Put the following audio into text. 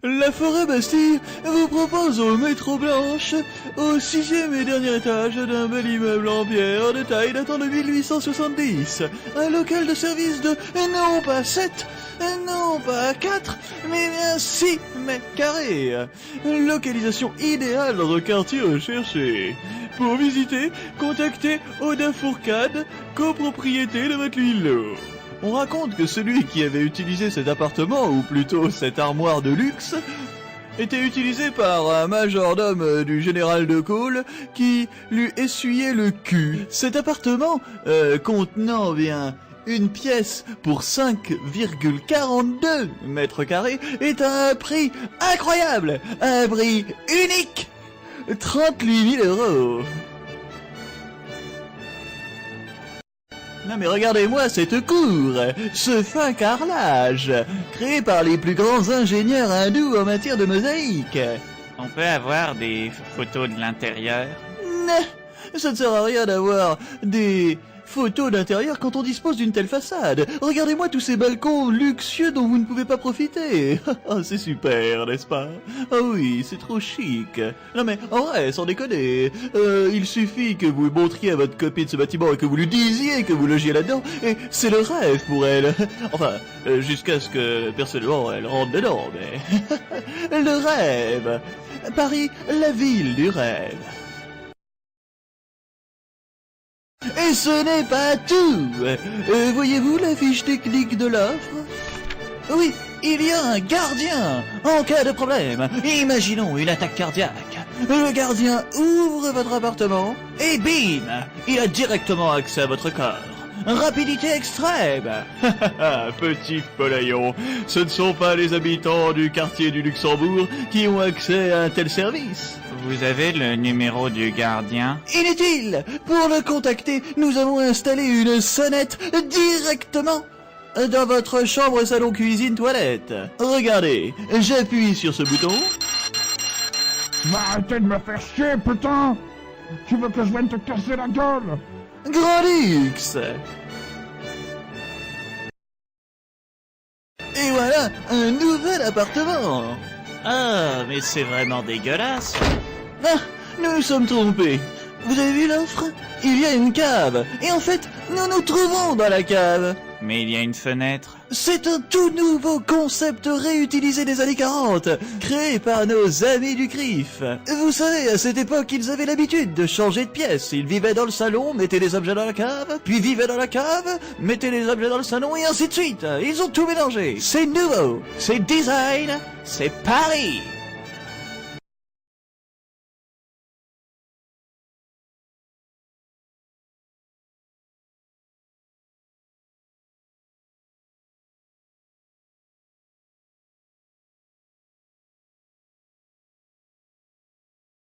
La Forêt Bastille vous propose au Métro Blanche, au 6e et dernier étage d'un bel immeuble en pierre de taille datant de 1870, un local de service de non pas 7, non pas 4, mais bien 6 mètres carrés. Localisation idéale dans un quartier recherché. Pour visiter, contactez Oda Fourcade, copropriété de votre îlot. On raconte que celui qui avait utilisé cet appartement, ou plutôt cette armoire de luxe, était utilisé par un majordome du général de Gaulle qui lui essuyait le cul. Cet appartement, contenant bien une pièce pour 5,42 mètres carrés, est à un prix incroyable, un prix unique, 38 000 €. Non mais regardez-moi cette cour, ce fin carrelage, créé par les plus grands ingénieurs hindous en matière de mosaïque. On peut avoir des photos de l'intérieur? Non, ça ne sert à rien d'avoir des photos d'intérieur quand on dispose d'une telle façade. Regardez-moi tous ces balcons luxueux dont vous ne pouvez pas profiter. C'est super, n'est-ce pas? Ah oui, c'est trop chic. Non mais, en vrai, sans déconner, il suffit que vous montriez à votre copine ce bâtiment et que vous lui disiez que vous logiez là-dedans, et c'est le rêve pour elle. Enfin, jusqu'à ce que, personnellement, elle rentre dedans, mais... Le rêve. Paris, la ville du rêve. Et ce n'est pas tout. Voyez-vous la fiche technique de l'offre? Oui, il y a un gardien en cas de problème. Imaginons une attaque cardiaque. Le gardien ouvre votre appartement et bim, il a directement accès à votre corps. Rapidité extrême. Petit polaillon, ce ne sont pas les habitants du quartier du Luxembourg qui ont accès à un tel service. Vous avez le numéro du gardien? Inutile! Pour le contacter, nous avons installé une sonnette directement dans votre chambre, salon, cuisine, toilette. Regardez, j'appuie sur ce bouton. Va arrêter de me faire chier, putain! Tu veux que je vienne te casser la gueule? Grand luxe! Et voilà, un nouvel appartement! Ah, mais c'est vraiment dégueulasse. Ah, nous nous sommes trompés. Vous avez vu l'offre? Il y a une cave. Et en fait, nous nous trouvons dans la cave. Mais il y a une fenêtre. C'est un tout nouveau concept réutilisé des années 40, créé par nos amis du CRIF. Vous savez, à cette époque, ils avaient l'habitude de changer de pièce. Ils vivaient dans le salon, mettaient des objets dans la cave, puis vivaient dans la cave, mettaient des objets dans le salon, et ainsi de suite. Ils ont tout mélangé. C'est nouveau, c'est design, c'est Paris.